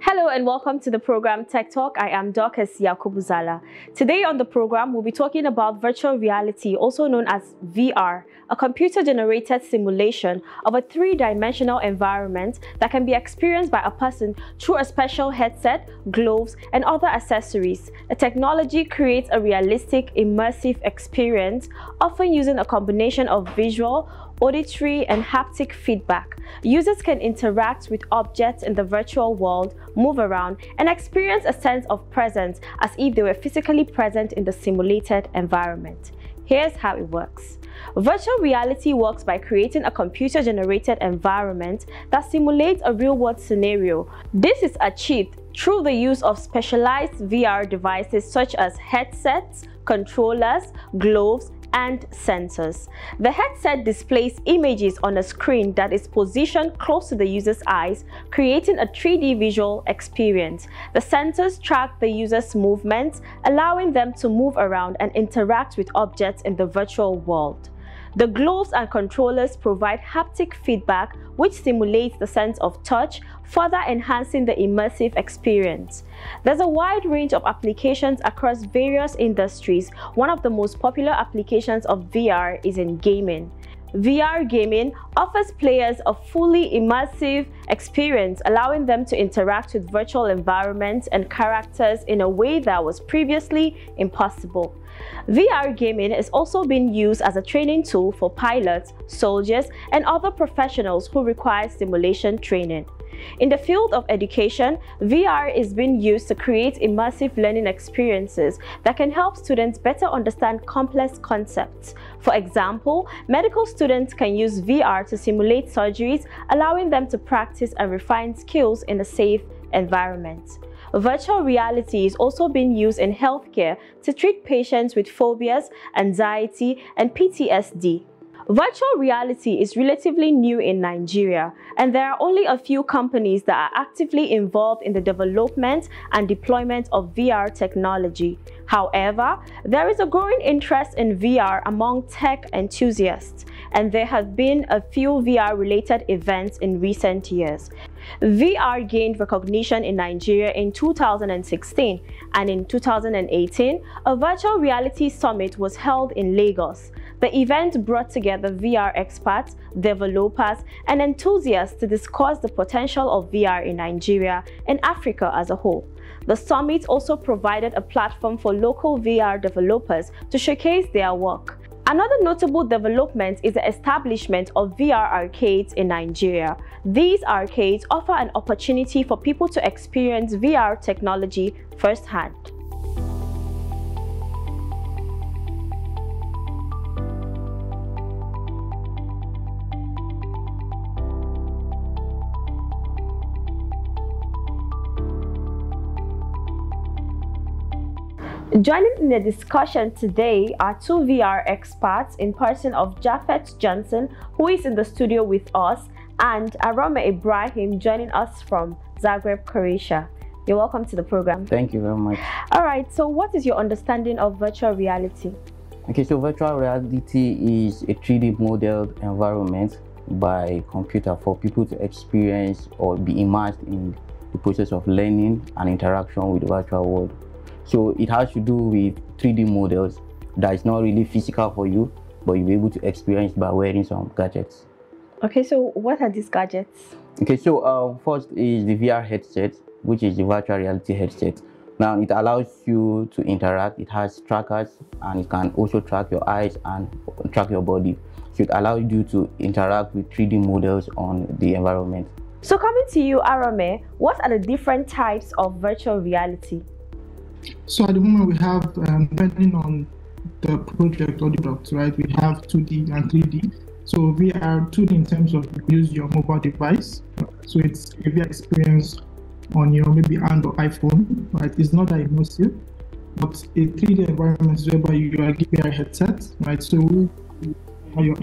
Hello and welcome to the program Tech Talk. I am Dorcas Yakubuzala. Today on the program, we'll be talking about virtual reality, also known as VR, a computer-generated simulation of a three-dimensional environment that can be experienced by a person through a special headset, gloves, and other accessories. The technology creates a realistic, immersive experience, often using a combination of visual, auditory, and haptic feedback. Users can interact with objects in the virtual world, move around, and experience a sense of presence as if they were physically present in the simulated environment. Here's how it works. Virtual reality works by creating a computer-generated environment that simulates a real-world scenario. This is achieved through the use of specialized VR devices such as headsets, controllers, gloves, and sensors. The headset displays images on a screen that is positioned close to the user's eyes, creating a 3D visual experience. The sensors track the user's movements, allowing them to move around and interact with objects in the virtual world. The gloves and controllers provide haptic feedback, which simulates the sense of touch, further enhancing the immersive experience. There's a wide range of applications across various industries. One of the most popular applications of VR is in gaming. VR gaming offers players a fully immersive experience, allowing them to interact with virtual environments and characters in a way that was previously impossible. VR gaming is also being used as a training tool for pilots, soldiers, and other professionals who require simulation training. In the field of education, VR is being used to create immersive learning experiences that can help students better understand complex concepts. For example, medical students can use VR to simulate surgeries, allowing them to practice and refine skills in a safe environment. Virtual reality is also being used in healthcare to treat patients with phobias, anxiety, and PTSD. Virtual reality is relatively new in Nigeria, and there are only a few companies that are actively involved in the development and deployment of VR technology. However, there is a growing interest in VR among tech enthusiasts, and there have been a few VR-related events in recent years. VR gained recognition in Nigeria in 2016, and in 2018, a virtual reality summit was held in Lagos. The event brought together VR experts, developers, and enthusiasts to discuss the potential of VR in Nigeria and Africa as a whole. The summit also provided a platform for local VR developers to showcase their work. Another notable development is the establishment of VR arcades in Nigeria. These arcades offer an opportunity for people to experience VR technology firsthand. Joining in the discussion today are two VR experts in person of Japhet Johnson, who is in the studio with us, and Arome Ibrahim joining us from Zagreb, Croatia. You're welcome to the program. Thank you very much. All right, so what is your understanding of virtual reality? Okay, so virtual reality is a 3D modeled environment by computer for people to experience or be immersed in the process of learning and interaction with the virtual world. So it has to do with 3D models that is not really physical for you, but you'll be able to experience by wearing some gadgets. Okay, so what are these gadgets? Okay, so first is the VR headset, which is the virtual reality headset. Now it allows you to interact. It has trackers, and it can also track your eyes and track your body. So it allows you to interact with 3D models on the environment. So coming to you, Arome, what are the different types of virtual reality? So at the moment we have, depending on the project or the product, right, we have 2D and 3D. So VR 2D in terms of you use your mobile device. So it's a VR experience on your maybe Android or iPhone, right? It's not that immersive, but a 3D environment is whereby you are giving a headset, right? So you're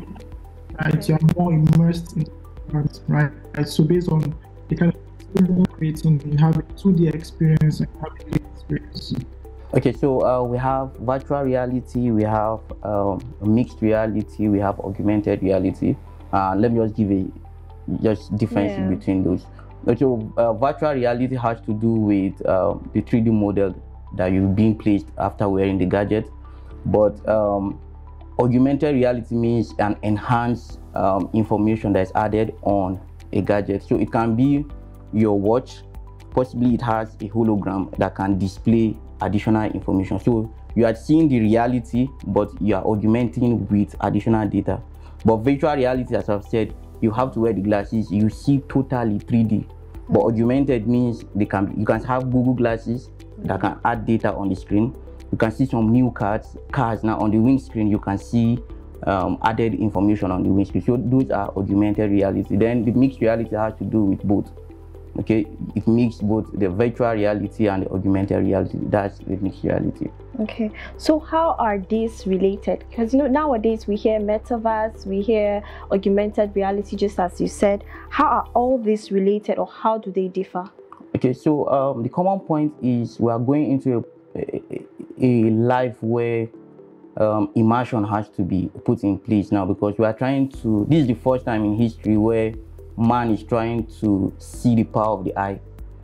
more immersed in the environment, right? So based on the kind of experience you're creating, you have a 2D experience and have a 3D experience. Okay, so we have virtual reality, we have mixed reality, we have augmented reality. Let me just give a difference between those. So virtual reality has to do with the 3D model that you're being placed after wearing the gadget, but augmented reality means an enhanced information that's added on a gadget. So it can be your watch, possibly it has a hologram that can display additional information. So you are seeing the reality, but you are augmenting with additional data. But virtual reality, as I've said, you have to wear the glasses, you see totally 3D. But augmented means you can have Google glasses that can add data on the screen. You can see some new cars now on the windscreen. You can see added information on the windscreen. So those are augmented reality. Then the mixed reality has to do with both. Okay, it mixes both the virtual reality and the augmented reality. That's the mixed reality. Okay, so how are these related? Because nowadays we hear metaverse, we hear augmented reality, just as you said. How are all these related, or how do they differ? Okay, so the common point is we are going into a life where immersion has to be put in place now, because we are trying to, this is the first time in history where man is trying to see the power of the eye.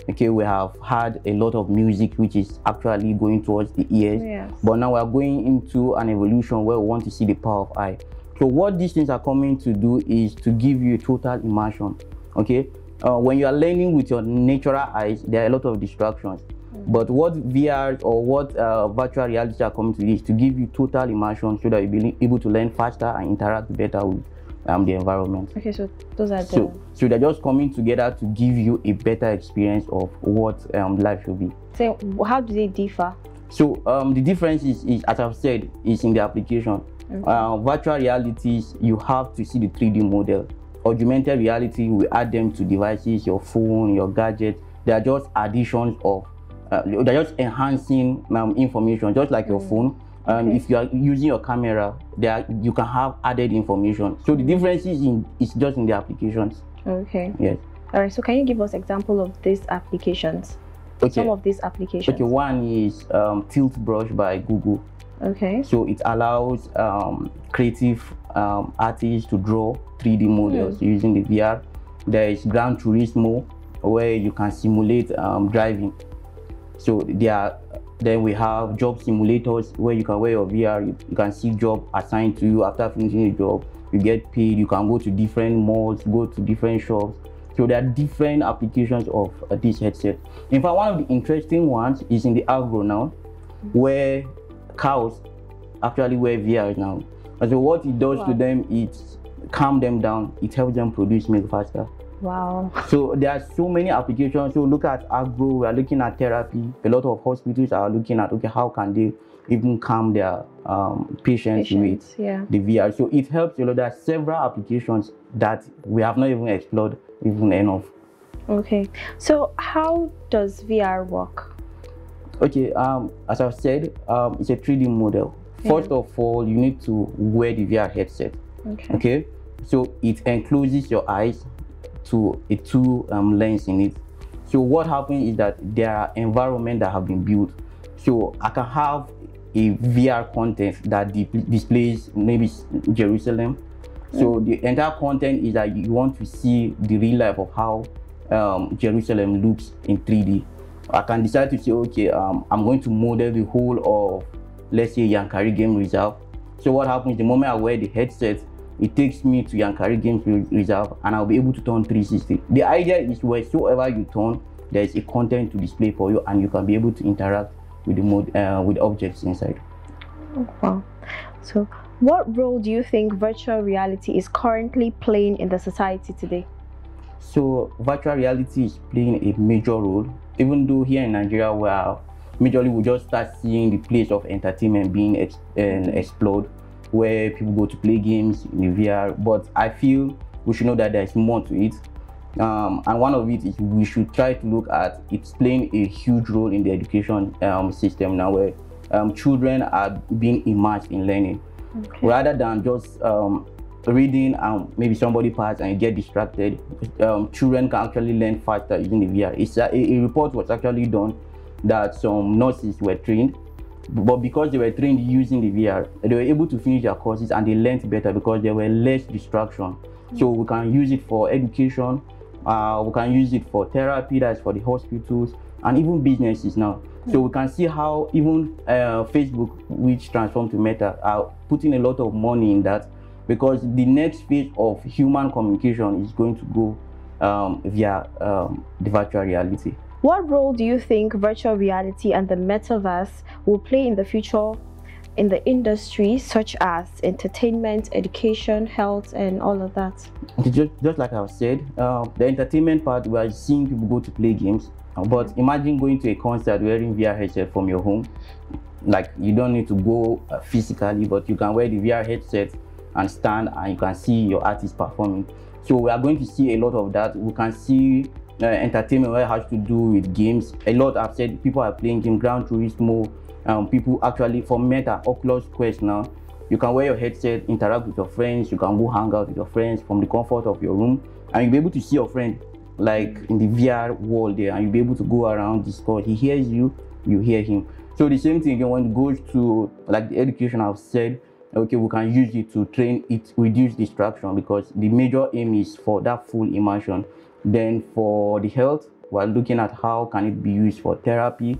Okay, we have had a lot of music which is actually going towards the ears, yes. But now we are going into an evolution where we want to see the power of eye. So what these things are coming to do is to give you a total immersion. Okay, when you are learning with your natural eyes, there are a lot of distractions. But what VR or what virtual reality are coming to do is to give you total immersion, so that you'll be able to learn faster and interact better with the environment. Okay, so those are so they're just coming together to give you a better experience of what life should be. So how do they differ? So the difference is, as I've said, is in the application. Virtual realities, you have to see the 3D model. Augmented reality, we add them to devices, your phone, your gadget. They are just additions of they're just enhancing information, just like your phone. If you are using your camera, you can have added information. So the difference is just in the applications. Okay. Yes. All right. So can you give us example of these applications? Okay. Some of these applications. Okay. One is Tilt Brush by Google. Okay. So it allows creative artists to draw 3D models using the VR. There is Gran Turismo, where you can simulate driving. So then we have job simulators, where you can wear your VR, you can see job assigned to you. After finishing the job, you get paid, you can go to different malls, go to different shops. So there are different applications of this headset. In fact, one of the interesting ones is in the agro now, where cows actually wear VR now. And so what it does to them is calm them down, it helps them produce milk faster. Wow. So there are so many applications. So look at agro, we are looking at therapy. A lot of hospitals are looking at, okay, how can they even calm their patients with the VR. So it helps a lot. There are several applications that we have not even explored even enough. Okay, so how does VR work? Okay, as I've said, it's a 3D model. First of all, you need to wear the VR headset. Okay, so it encloses your eyes to a two lens in it. So what happens is that there are environments that have been built. So I can have a VR content that displays maybe Jerusalem. So the entire content is that you want to see the real life of how Jerusalem looks in 3D. I can decide to say, okay, I'm going to model the whole of, let's say, Yankari Game Reserve. So what happens the moment I wear the headset, it takes me to Yankari Game Reserve, and I'll be able to turn 360. The idea is wheresoever you turn, there is a content to display for you, and you can be able to interact with with objects inside. Wow. So what role do you think virtual reality is currently playing in the society today? So virtual reality is playing a major role, even though here in Nigeria where majorly we just start seeing the place of entertainment being explored, where people go to play games in the VR. But I feel we should know that there's more to it. And one of it is we should try to look at it's playing a huge role in the education system now, where children are being immersed in learning. Rather than just reading and maybe somebody pass and you get distracted. Children can actually learn faster using the VR. It's a report was actually done that some nurses were trained, but because they were trained using the VR, they were able to finish their courses and they learned better because there were less distraction. So we can use it for education, We can use it for therapy, that's for the hospitals, and even businesses now. So we can see how even Facebook, which transformed to Meta, are putting a lot of money in that, because the next phase of human communication is going to go via the virtual reality. What role do you think virtual reality and the metaverse will play in the future in the industry, such as entertainment, education, health, and all of that? Just like I said, the entertainment part, we are seeing people go to play games, but imagine going to a concert wearing VR headset from your home. Like, you don't need to go physically, but you can wear the VR headset and stand, and you can see your artist performing. So we are going to see a lot of that. We can see entertainment where it has to do with games. A lot, I've said, people are playing game, Gran Turismo. People actually, for Meta, Oculus Quest now, you can wear your headset, interact with your friends, you can go hang out with your friends from the comfort of your room, and you'll be able to see your friend like in the VR world there, and you'll be able to go around, discuss. He hears you, you hear him. So the same thing again when it goes to like the education, I've said, okay, we can use it to train it, reduce distraction, because the major aim is for that full immersion. Then for the health, we're looking at how can it be used for therapy.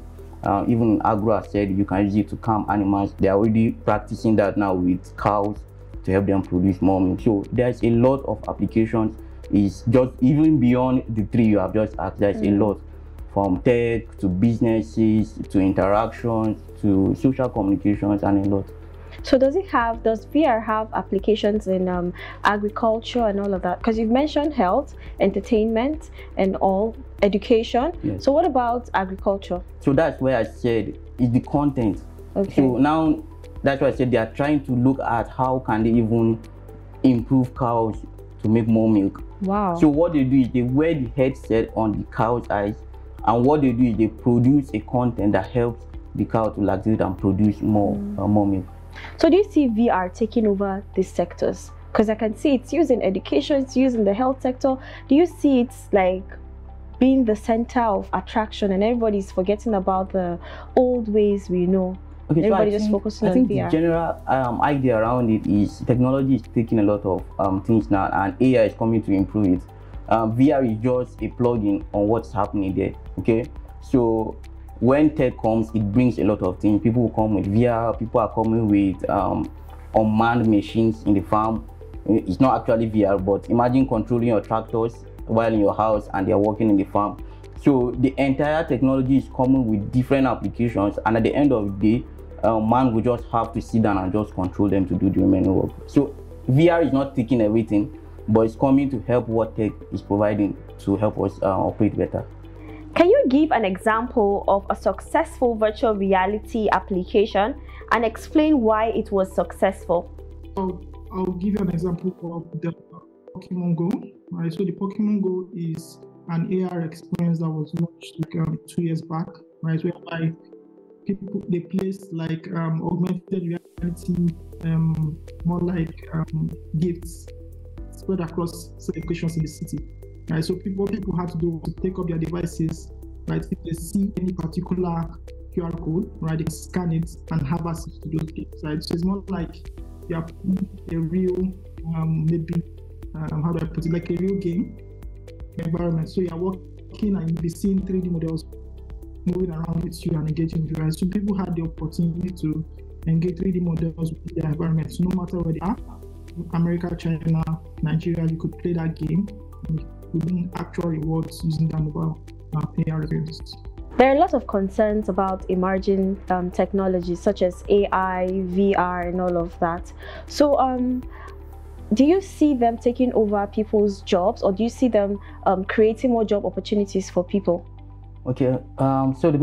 Even Agro has said you can use it to calm animals. They're already practicing that now with cows to help them produce more milk. So there's a lot of applications. It's just even beyond the three you have just asked. There's a lot, from tech to businesses to interactions to social communications, and a lot. So does VR have applications in agriculture and all of that? Because you've mentioned health, entertainment, and all, education. Yes. So what about agriculture? So that's where I said it's the content. Okay. So now that's why I said they are trying to look at how can they even improve cows to make more milk. Wow. So what they do is they wear the headset on the cow's eyes, and what they do is they produce a content that helps the cow to lactate and produce more milk. So do you see VR taking over these sectors? Because I can see it's used in education, it's used in the health sector. Do you see it's like being the center of attraction and everybody's forgetting about the old ways we know? Okay, Everybody so just focusing on I think VR. the general idea around it is technology is taking a lot of things now, and AI is coming to improve it. VR is just a plugin on what's happening there. Okay, so when tech comes, it brings a lot of things. People will come with VR. People are coming with unmanned machines in the farm. It's not actually VR, but imagine controlling your tractors while in your house and they're working in the farm. So the entire technology is coming with different applications, and at the end of the day, man will just have to sit down and just control them to do the remaining work. So VR is not taking everything, but it's coming to help what tech is providing to help us operate better. Can you give an example of a successful virtual reality application and explain why it was successful? I'll give you an example of the Pokemon Go. Right, so the Pokemon Go is an AR experience that was launched like 2 years back, right? Whereby people they placed like augmented reality, more like gifts spread across locations in the city. Right, so what people had to do was to take up their devices, right? If they see any particular QR code, right, they scan it and have access to those gifts, right? So it's more like you have a real, maybe, how do I put it, like a real game environment. So you're walking and you'll be seeing 3D models moving around with you and engaging with you, right? So people had the opportunity to engage 3D models with their environment. So no matter where they are, America, China, Nigeria, you could play that game and win actual rewards using the mobile AR experiences. There are a lot of concerns about emerging technologies such as AI, VR, and all of that. So do you see them taking over people's jobs, or do you see them creating more job opportunities for people? Okay, so the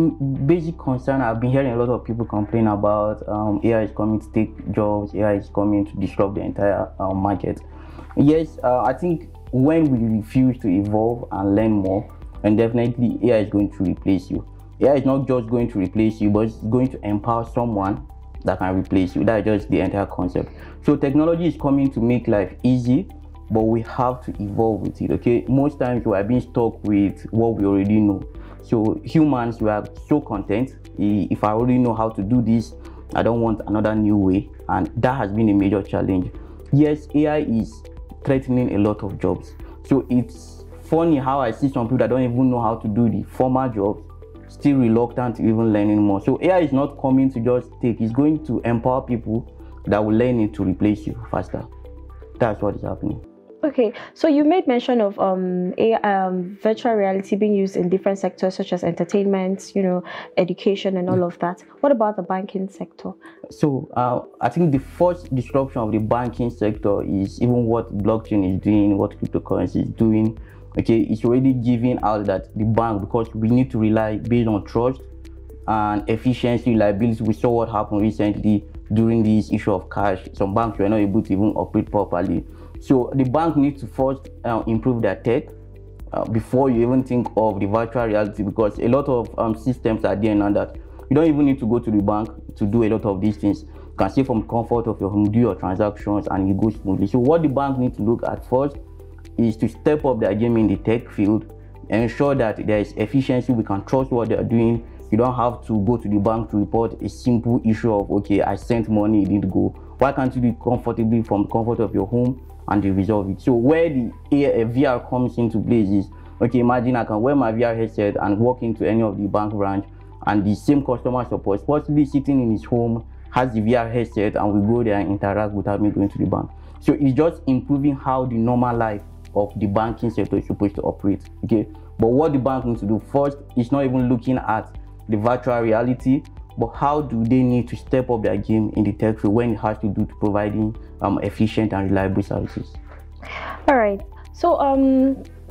basic concern, I've been hearing a lot of people complain about AI is coming to take jobs, AI is coming to disrupt the entire market. Yes, I think when we refuse to evolve and learn more, and definitely AI is going to replace you. AI is not just going to replace you, but it's going to empower someone that can replace you. That's just the entire concept. So technology is coming to make life easy, but we have to evolve with it. Okay, most times we are being stuck with what we already know. So humans, we are so content. If I already know how to do this, I don't want another new way, and that has been a major challenge. Yes, AI is threatening a lot of jobs. So it's funny how I see some people that don't even know how to do the formal jobs still reluctant to even learning more. So AI is not coming to just take, it's going to empower people that will learn it to replace you faster. That's what is happening. Okay, so you made mention of virtual reality being used in different sectors such as entertainment, education and all of that. What about the banking sector? So I think the first disruption of the banking sector is even what blockchain is doing, what cryptocurrency is doing. Okay, it's already giving out that the bank, because we need to rely based on trust and efficiency, reliability. We saw what happened recently during this issue of cash. Some banks were not able to even operate properly. So the bank needs to first improve their tech before you even think of the virtual reality, because a lot of systems are there now that you don't even need to go to the bank to do a lot of these things. You can stay from comfort of your home, do your transactions, and you go smoothly. So what the bank needs to look at first is to step up their game in the tech field, ensure that there is efficiency, we can trust what they are doing. You don't have to go to the bank to report a simple issue of, okay, I sent money, it didn't go. Why can't you do it comfortably from the comfort of your home and you resolve it? So where the VR comes into place is, okay, imagine I can wear my VR headset and walk into any of the bank branch, and the same customer support, possibly sitting in his home, has the VR headset, and we go there and interact without me going to the bank. So it's just improving how the normal life of the banking sector is supposed to operate. Okay, but what the bank needs to do first is not even looking at the virtual reality, but how do they need to step up their game in the tech field when it has to do to providing efficient and reliable services. All right, so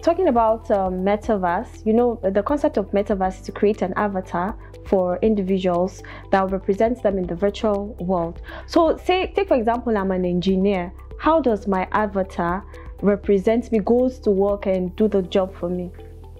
talking about metaverse, the concept of metaverse is to create an avatar for individuals that will represent them in the virtual world. So take for example, I'm an engineer. How does my avatar represent me, goes to work and do the job for me?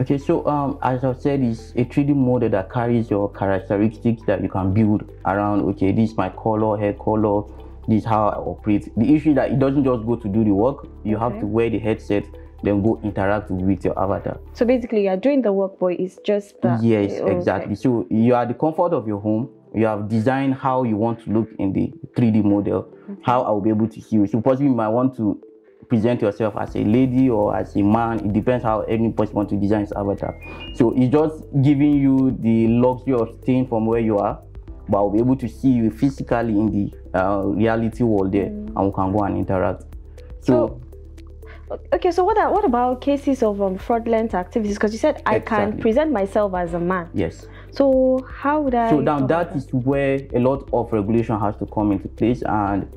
Okay, so as I said, it's a 3D model that carries your characteristics that you can build around. Okay, this is my color, hair color, this is how I operate. The issue is that it doesn't just go to do the work. You have to wear the headset, then go interact with your avatar. So basically, you're doing the work, but it's just that. Yes, exactly. So you are at the comfort of your home. You have designed how you want to look in the 3D model, how I will be able to see you. So possibly you might want to present yourself as a lady or as a man. It depends how any person wants to design his avatar. So it's just giving you the luxury of staying from where you are, but I'll be able to see you physically in the reality world there, and we can go and interact. So okay, so what about cases of fraudulent activities? Because you said I can present myself as a man. Yes. So how would I? So now that is where a lot of regulation has to come into place, and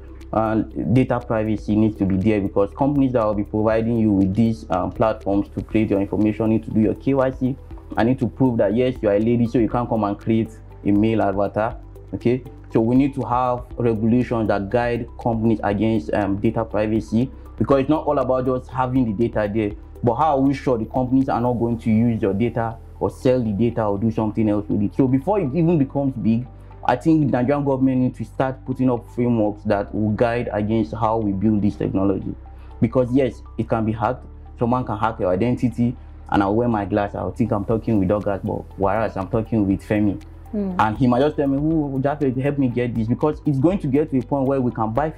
data privacy needs to be there, because companies that will be providing you with these platforms to create your information need to do your KYC. I need to prove that yes, you are a lady, so you can't come and create a male avatar. Okay, so we need to have regulations that guide companies against data privacy, because it's not all about just having the data there, but how are we sure the companies are not going to use your data or sell the data or do something else with it? So before it even becomes big, I think the Nigerian government needs to start putting up frameworks that will guide against how we build this technology. Because yes, it can be hacked. Someone can hack your identity, and I'll wear my glass. I'll think I'm talking with Douglas, but whereas I'm talking with Femi. And he might just tell me, "Who Jaffe, help me get this?" Because it's going to get to a point where we can buy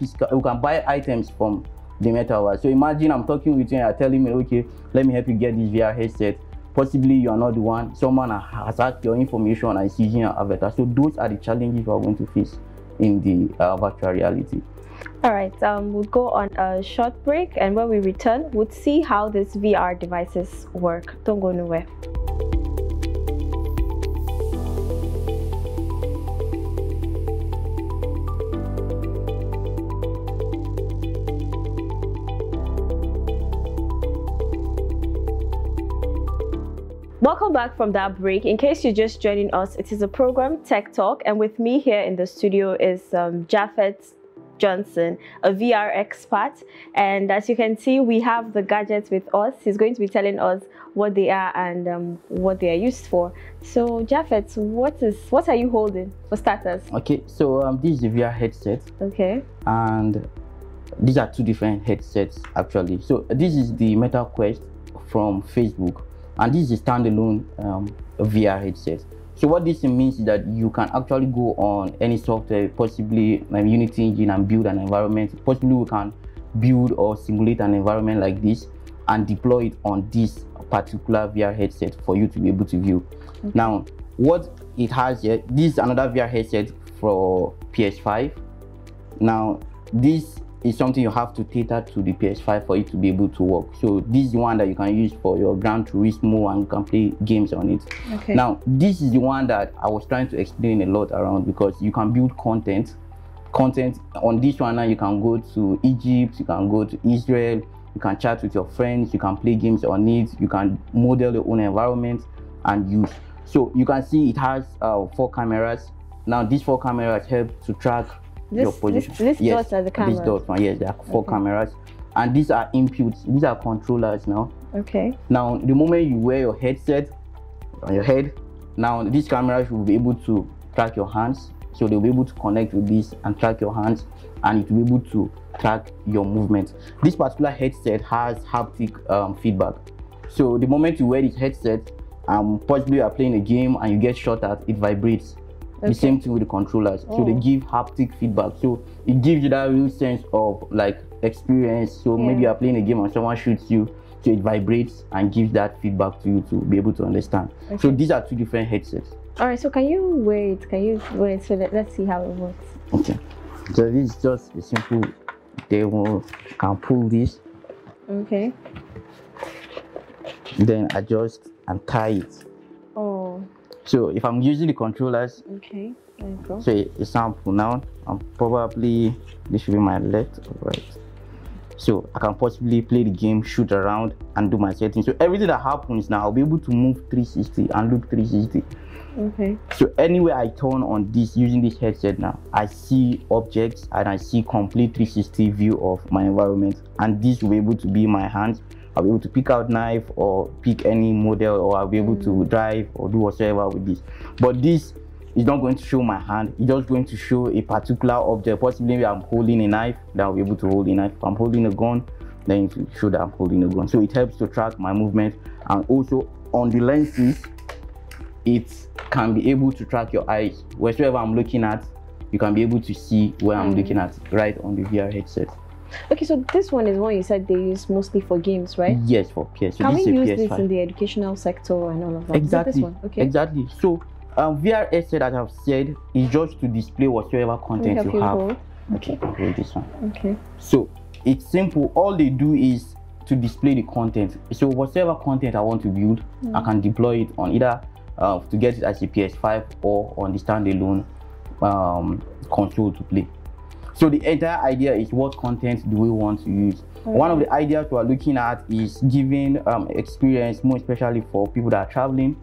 items from the metaverse. So imagine I'm talking with you and you're telling me, "Okay, let me help you get this VR headset." Possibly you are not the one. Someone has hacked your information and is using your avatar. So those are the challenges we are going to face in the virtual reality. All right, we'll go on a short break, and when we return, we'll see how these VR devices work. Don't go nowhere. Welcome back from that break. In case you're just joining us, it is a program, Tech Talk, and with me here in the studio is Japhet Johnson, a VR expert. And as you can see, we have the gadgets with us. He's going to be telling us what they are and what they are used for. So Japhet, what are you holding for starters? Okay, so this is a VR headset. Okay. And these are two different headsets actually. So this is the Meta Quest from Facebook, and this is a standalone VR headset. So what this means is that you can actually go on any software, possibly Unity Engine, and build an environment. Possibly we can build or simulate an environment like this and deploy it on this particular VR headset for you to be able to view. Now, what it has here, this is another VR headset for PS5. Now, this is something you have to cater to the PS5 for it to be able to work. So this is the one that you can use for your Gran Turismo and you can play games on it. Now, this is the one that I was trying to explain a lot around, because you can build content on this one. Now you can go to Egypt, you can go to Israel, you can chat with your friends, you can play games on it, you can model your own environment and use. So you can see it has 4 cameras. Now these 4 cameras help to track your position. This dots are the cameras. These dots, yes, there are 4 cameras, and these are inputs. These are controllers now. Now the moment you wear your headset on your head, now these cameras will be able to track your hands. So they'll be able to connect with this and track your hands, and it will be able to track your movement. This particular headset has haptic feedback. So the moment you wear this headset, possibly you are playing a game and you get shot at, it vibrates. The same thing with the controllers. So they give haptic feedback. So it gives you that real sense of like experience. So maybe you are playing a game and someone shoots you, so it vibrates and gives that feedback to you to be able to understand. So these are 2 different headsets. All right, so can you wait so let's see how it works. Okay, so this is just a simple demo. You can pull this, then adjust and tie it. So if I'm using the controllers, there you go. So a sample now, I'm probably, this should be my left or right. So I can possibly play the game, shoot around and do my settings. So everything that happens now, I'll be able to move 360 and look 360. So anywhere I turn on this using this headset now, I see objects and I see complete 360 view of my environment, and this will be able to be my hands. I'll be able to pick out knife or pick any model, or I'll be able to drive or do whatever with this. But this is not going to show my hand. It's just going to show a particular object. Possibly I'm holding a knife, then I'll be able to hold a knife. If I'm holding a gun, then it will show that I'm holding a gun. So it helps to track my movement, and also on the lenses, it can be able to track your eyes. Wherever I'm looking at, you can be able to see where I'm looking at right on the VR headset. Okay, so this one is one you said they use mostly for games, right? Yes, for PS. So can this we is use PS5. this in the educational sector and all of that? Exactly. This one? Okay. Exactly. So VR headset, as I've said, is just to display whatsoever content you have. Hold. Okay, hold this one. Okay. So it's simple. All they do is to display the content. So whatever content I want to build, I can deploy it on either to get it as a PS5 or on the standalone console to play. So the entire idea is, what content do we want to use? One of the ideas we are looking at is giving experience, more especially for people that are traveling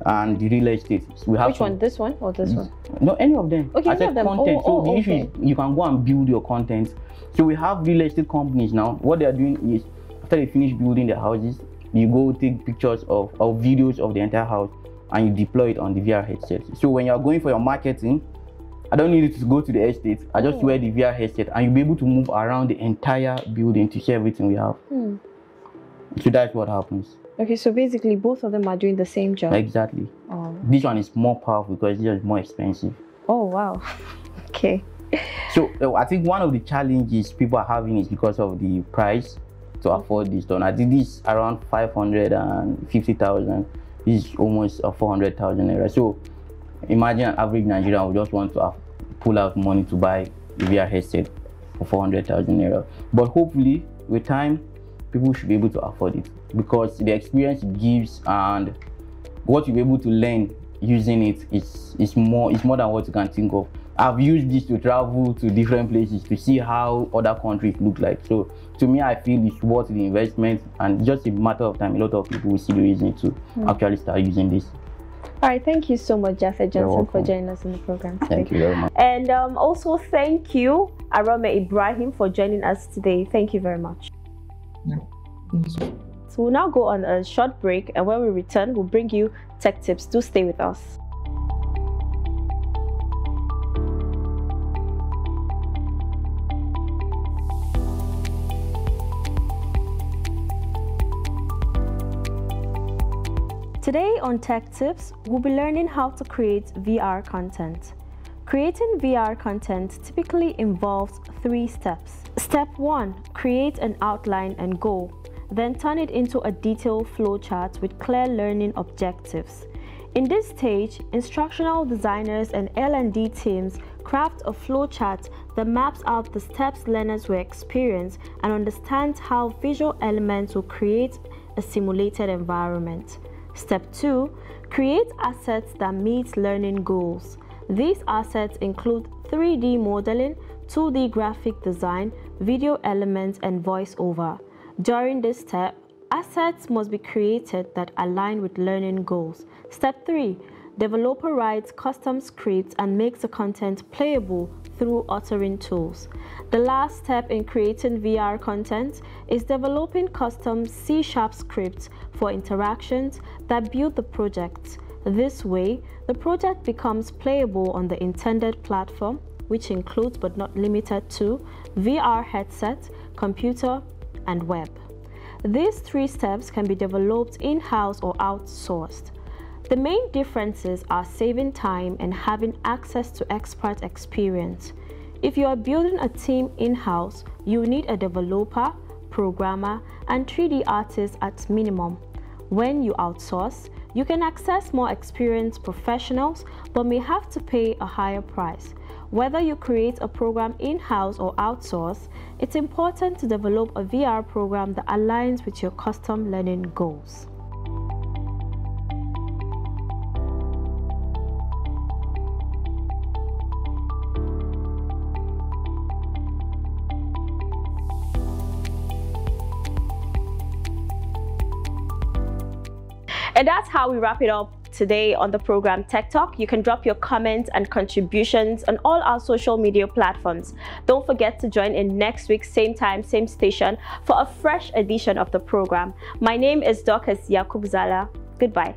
and the real estate. So we have Which one? This one or this one? No, any of them. Okay, I any said of them. Content. So the issue is you can go and build your content. So we have real estate companies now. What they are doing is, after they finish building their houses, you go take pictures of videos of the entire house and you deploy it on the VR headset. So when you are going for your marketing, I don't need you to go to the estate. I just wear the VR headset and you'll be able to move around the entire building to see everything we have. So that's what happens. Okay, so basically both of them are doing the same job. Exactly. This one is more powerful because it's more expensive. Oh, wow. Okay. So I think one of the challenges people are having is because of the price to afford this done. I think this around 550,000. This is almost 400,000 naira. So imagine an average Nigerian would just want to pull out money to buy a VR headset for 400,000 naira. But hopefully, with time, people should be able to afford it, because the experience it gives and what you'll be able to learn using it is more than what you can think of. I've used this to travel to different places to see how other countries look like. So to me, I feel it's worth the investment, and just a matter of time, a lot of people will see the reason to actually start using this. All right, thank you so much, Japhet Johnson, for joining us in the program today. Thank you very much. And also thank you, Arome Ibrahim, for joining us today. Thank you very much. Yeah. So we'll now go on a short break, and when we return, we'll bring you tech tips. Do stay with us. Today on Tech Tips, we'll be learning how to create VR content. Creating VR content typically involves 3 steps. Step 1, create an outline and goal. then turn it into a detailed flowchart with clear learning objectives. In this stage, instructional designers and L&D teams craft a flowchart that maps out the steps learners will experience and understands how visual elements will create a simulated environment. Step 2. Create assets that meet learning goals. These assets include 3D modeling, 2D graphic design, video elements, and voiceover. During this step, assets must be created that align with learning goals. Step 3. Developer writes custom scripts and makes the content playable through authoring tools. The last step in creating VR content is developing custom C# scripts for interactions that build the project. This way, the project becomes playable on the intended platform, which includes but not limited to VR headset, computer, and web. These 3 steps can be developed in-house or outsourced. The main differences are saving time and having access to expert experience. If you are building a team in-house, you need a developer, programmer, and 3D artist at minimum. When you outsource, you can access more experienced professionals but may have to pay a higher price. Whether you create a program in-house or outsource, it's important to develop a VR program that aligns with your custom learning goals. And that's how we wrap it up today on the program Tech Talk. You can drop your comments and contributions on all our social media platforms. Don't forget to join in next week, same time, same station, for a fresh edition of the program. My name is Dorcas Yakubzala. Goodbye.